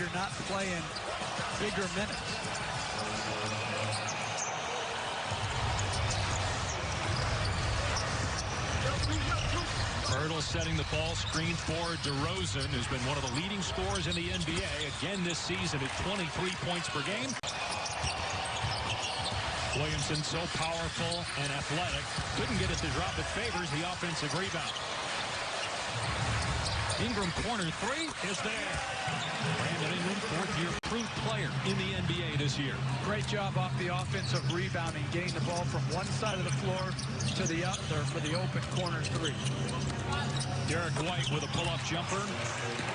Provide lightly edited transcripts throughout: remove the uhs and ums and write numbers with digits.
you're not playing bigger minutes. Hurdle setting the ball screen for DeRozan, who's been one of the leading scorers in the NBA again this season at 23 points per game. Williamson so powerful and athletic, couldn't get it to drop. It favors the offensive rebound. Ingram corner three is there. Brandon Ingram, fourth-year approved player in the NBA this year. Great job off the offensive rebounding, getting the ball from one side of the floor to the other for the open corner three. Derek White with a pull-up jumper.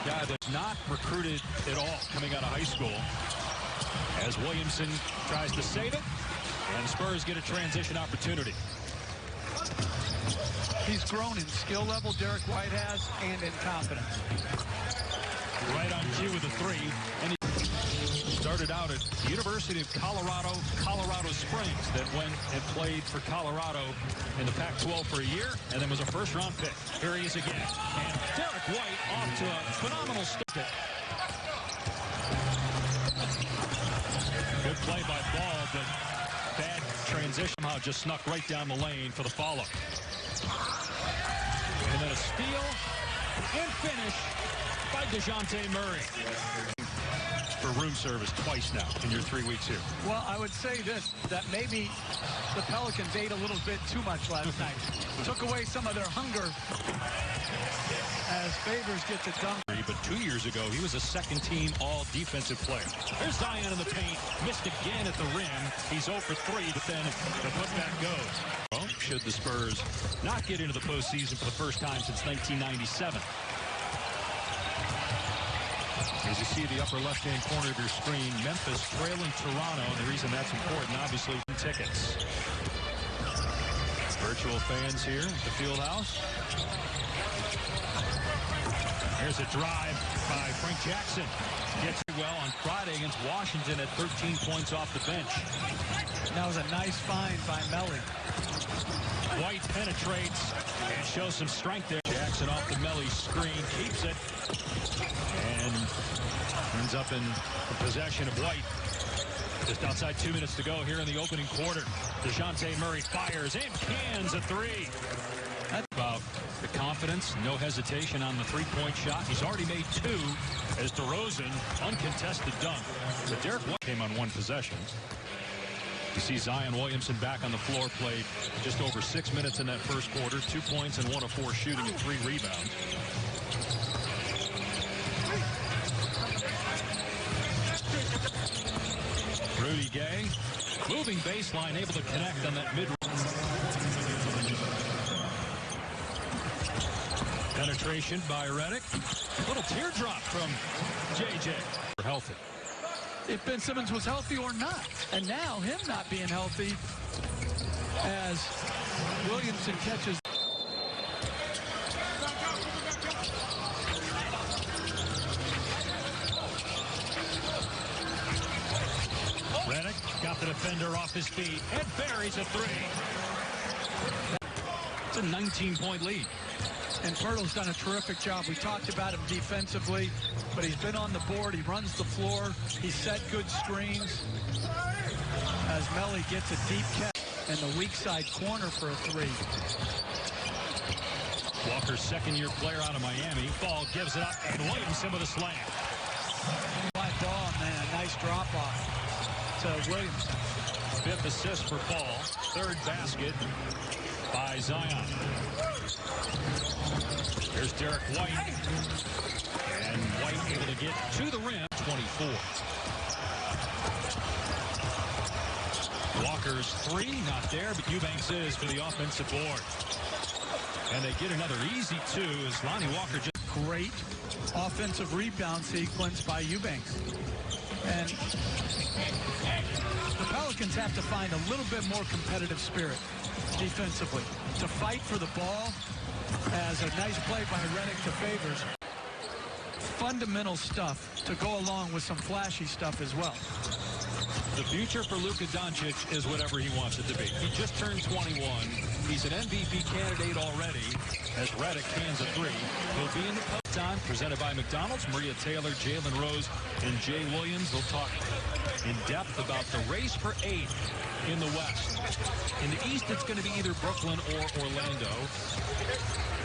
Guy that's not recruited at all coming out of high school. As Williamson tries to save it, and Spurs get a transition opportunity. He's grown in skill level, Derek White has, and in confidence. Right on cue with the three. And he started out at the University of Colorado, Colorado Springs, that went and played for Colorado in the Pac-12 for a year, and then was a first-round pick. Here he is again. And Derek White off to a phenomenal start. Good play by Ball, but bad transition. Somehow just snuck right down the lane for the follow. And then a steal and finish by DeJounte Murray. For room service twice now in your 3 weeks here. Well, I would say this, that maybe the Pelicans ate a little bit too much last night. Took away some of their hunger as Favors gets it done. But 2 years ago, he was a second-team all-defensive player. There's Zion in the paint. Missed again at the rim. He's 0 for 3, but then the putback goes. Well, should the Spurs not get into the postseason for the first time since 1997. As you see the upper left-hand corner of your screen, Memphis trailing Toronto, and the reason that's important, obviously, tickets. Virtual fans here at the field house. Here's a drive by Frank Jackson. Gets it well on Friday against Washington at 13 points off the bench. That was a nice find by Melly. White penetrates and shows some strength there. Jackson off the Melly screen, keeps it, and ends up in the possession of White. Just outside 2 minutes to go here in the opening quarter. DeJounte Murray fires and cans a three. That's about the confidence, no hesitation on the three-point shot. He's already made two as DeRozan, uncontested dunk. But Derek White came on one possession. You see Zion Williamson back on the floor, played just over 6 minutes in that first quarter, 2 points and 1 of 4 shooting and 3 rebounds. Rudy Gay, moving baseline, able to connect on that mid. Penetration by Redick. Little teardrop from JJ. Healthy. If Ben Simmons was healthy or not. And now him not being healthy as Williamson catches. Redick got the defender off his feet and buries a three. It's a 19-point lead. And Pirtle's done a terrific job. We talked about him defensively, but he's been on the board. He runs the floor. He set good screens. As Melly gets a deep catch in the weak side corner for a three. Walker's second-year player out of Miami. Ball gives it up, and Williamson with a slam. By Ball, man, a nice drop-off to Williamson. Fifth assist for Ball. Third basket by Zion. There's Derek White. And White able to get to the rim. 24. Walker's three, not there, but Eubanks is for the offensive board. And they get another easy two as Lonnie Walker just... Great offensive rebound sequence by Eubanks. And the Pelicans have to find a little bit more competitive spirit defensively to fight for the ball, as a nice play by Redick to Favors. Fundamental stuff to go along with some flashy stuff as well. The future for Luka Doncic is whatever he wants it to be. He just turned 21. He's an MVP candidate already as Redick cans a three. He'll be in the time presented by McDonald's. Maria Taylor, Jalen Rose, and Jay Williams. They'll talk in depth about the race for 8 in the West. In the East, it's going to be either Brooklyn or Orlando.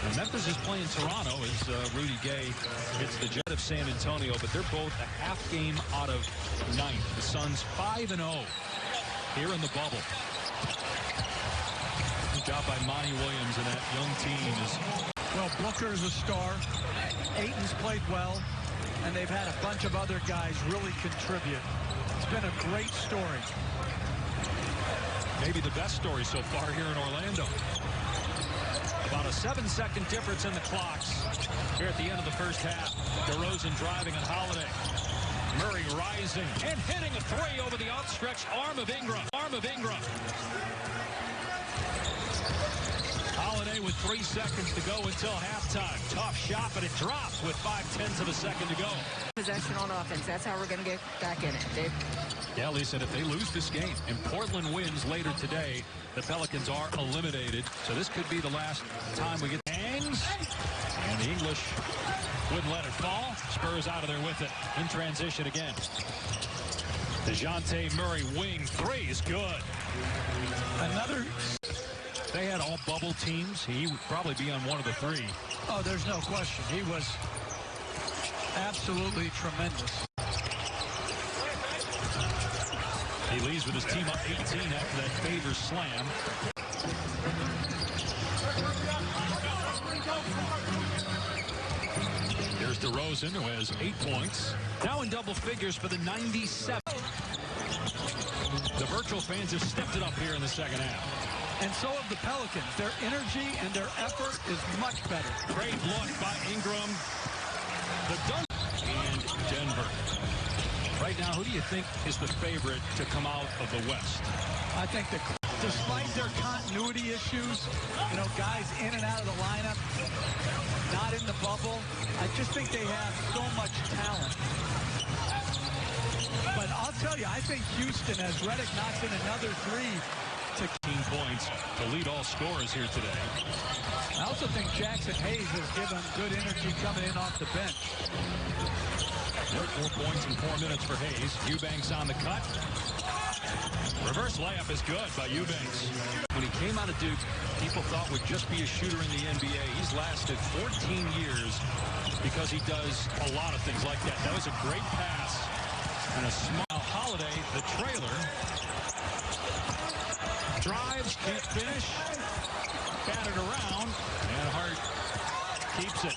And Memphis is playing Toronto as Rudy Gay hits the jet of San Antonio, but they're both a half game out of 9th. The Suns 5-0 here in the bubble. Good job by Monty Williams and that young team. Well, Booker's a star. Ayton's played well, and they've had a bunch of other guys really contribute. It's been a great story. Maybe the best story so far here in Orlando. About a 7-second difference in the clocks here at the end of the first half. DeRozan driving on Holiday. Murray rising and hitting a three over the outstretched arm of Ingram. Holiday with 3 seconds to go until halftime. Tough shot, but it drops with 5/10 of a second to go. Possession on offense. That's how we're going to get back in it. Yeah, Lisa, if they lose this game and Portland wins later today, the Pelicans are eliminated. So this could be the last time we get hangs. And the English wouldn't let it fall. Spurs out of there with it. In transition again. DeJounte Murray wing three is good. Another. They had all bubble teams. He would probably be on one of the 3. Oh, there's no question. He was absolutely tremendous. He leaves with his team up 18 after that Favors slam. Here's DeRozan, who has 8 points. Now in double figures for the 97. The virtual fans have stepped it up here in the second half. And so have the Pelicans. Their energy and their effort is much better. Great look by Ingram. The dunk. And Denver. Right now, who do you think is the favorite to come out of the West? I think that despite their continuity issues, you know, guys in and out of the lineup, not in the bubble, I just think they have so much talent. But I'll tell you, I think Houston, as Redick knocks in another 3, to 15 points to lead all scorers here today. I also think Jackson Hayes has given good energy coming in off the bench. 4 points in 4 minutes for Hayes. Eubanks on the cut. Reverse layup is good by Eubanks. When he came out of Duke, people thought would just be a shooter in the NBA. He's lasted 14 years because he does a lot of things like that. That was a great pass and a small Holiday, the trailer. Drives, can't finish. Batted around, and Hart keeps it.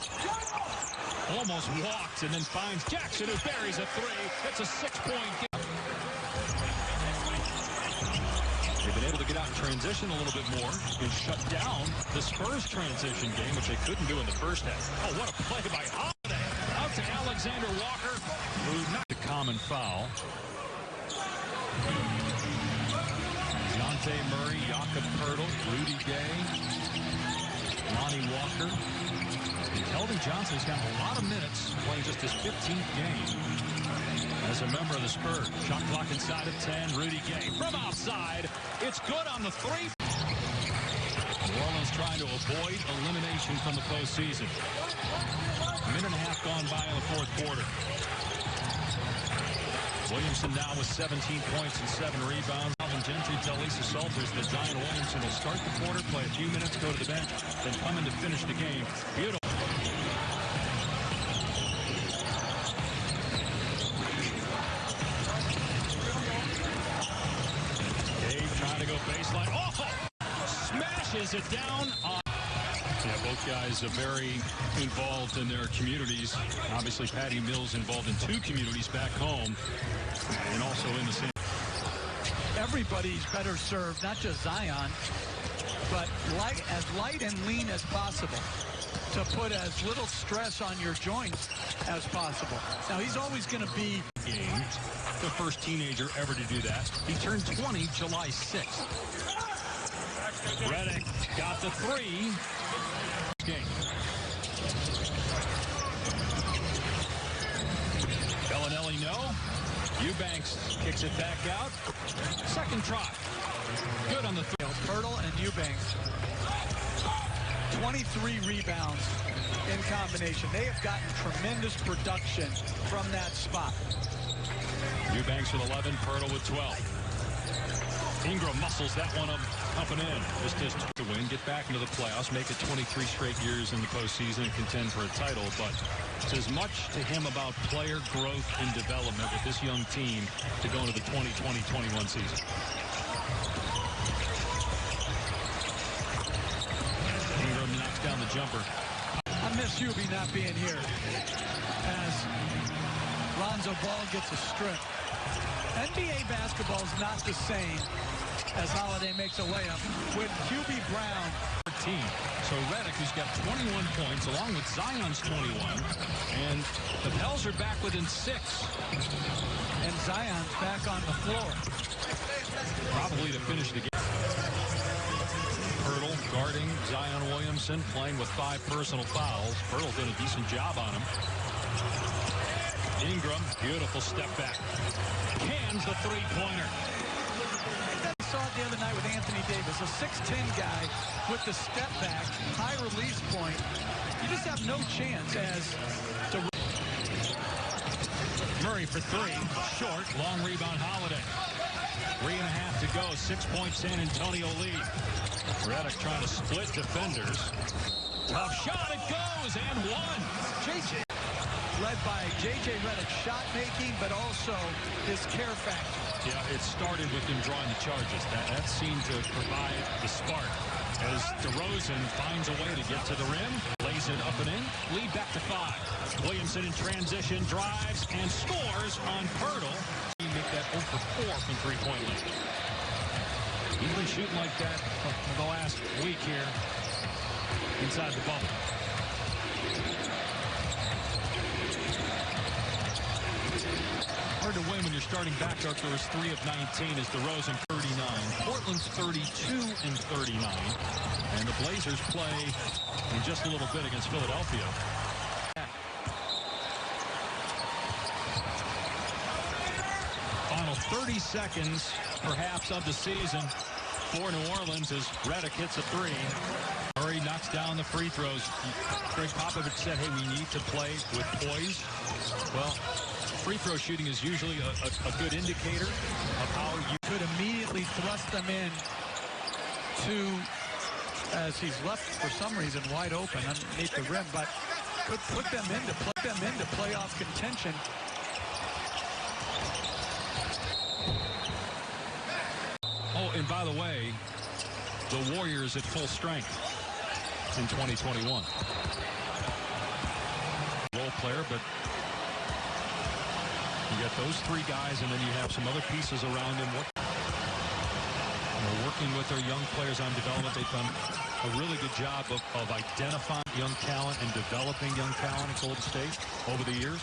Almost walks and then finds Jackson, who buries a 3. It's a 6-point game. They've been able to get out in transition a little bit more and shut down the Spurs transition game, which they couldn't do in the first half. Oh, what a play by Holiday. Out to Alexander Walker, who not a common foul. DeJounte Murray, Jakob Poeltl, Rudy Gay, Lonnie Walker. And Keldon Johnson's got a lot of minutes playing just his 15th game as a member of the Spurs. Shot clock inside of 10. Rudy Gay from outside. It's good on the 3. New Orleans trying to avoid elimination from the postseason. A minute and a half gone by in the 4th quarter. Williamson now with 17 points and 7 rebounds. Alvin Gentry tell Lisa Salters that Zion Williamson will start the quarter, play a few minutes, go to the bench, then come in to finish the game. Beautiful. Dave trying to go baseline. Oh! Smashes it down on. Yeah, both guys are very involved in their communities. Obviously, Patty Mills involved in 2 communities back home and also in the same. Everybody's better served, not just Zion, but as light and lean as possible to put as little stress on your joints as possible. Now, he's always going to be the first teenager ever to do that. He turned 20 July 6th. Redick got the 3. Game. Bellinelli, no. Eubanks kicks it back out. Second try. Good on the field. Pirtle and Eubanks. 23 rebounds in combination. They have gotten tremendous production from that spot. Eubanks with 11, Pirtle with 12. Ingram muscles that one up and in. Just to win, get back into the playoffs, make it 23 straight years in the postseason and contend for a title. But it's as much to him about player growth and development with this young team to go into the 2020-21 season. Ingram knocks down the jumper. I miss Hubie not being here as Lonzo Ball gets a strip. NBA basketball is not the same as Holiday makes a layup with Hubie Brown. So Redick, who's got 21 points, along with Zion's 21, and the Pels are back within 6. And Zion's back on the floor. Probably to finish the game. Pirtle guarding Zion Williamson, playing with 5 personal fouls. Pirtle did a decent job on him. Ingram, beautiful step back. Cans the three-pointer. I saw it the other night with Anthony Davis, a 6'10 guy with the step back, high release point. You just have no chance as to... Murray for 3, short, long rebound Holiday. 3.5 to go, 6-point San Antonio lead. Redick trying to split defenders. Tough shot, it goes, and one. JJ led by JJ Redick, shot making, but also his care factor. Yeah, it started with him drawing the charges. That seemed to provide the spark as DeRozan finds a way to get to the rim, lays it up and in, lead back to 5. Williamson in transition, drives and scores on Pirtle. He make that 0 for 4 from three-point line. He's been shooting like that for the last week here inside the bubble. Hard to win when you're starting back. Arthur is 3 of 19 as DeRozan 39. Portland's 32 and 39. And the Blazers play in just a little bit against Philadelphia. Final 30 seconds, perhaps, of the season for New Orleans as Redick hits a 3. Murray knocks down the free throws. Greg Popovich said, hey, we need to play with poise. Well, free throw shooting is usually a good indicator of how you could immediately thrust them in to, as he's left for some reason wide open underneath the rim, but could put them into playoff contention. Oh, and by the way, the Warriors at full strength in 2021. Role player, but you got those 3 guys, and then you have some other pieces around them. Working with their young players on development. They've done a really good job of identifying young talent and developing young talent at Golden State over the years.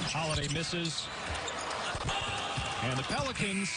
Holiday misses. And the Pelicans...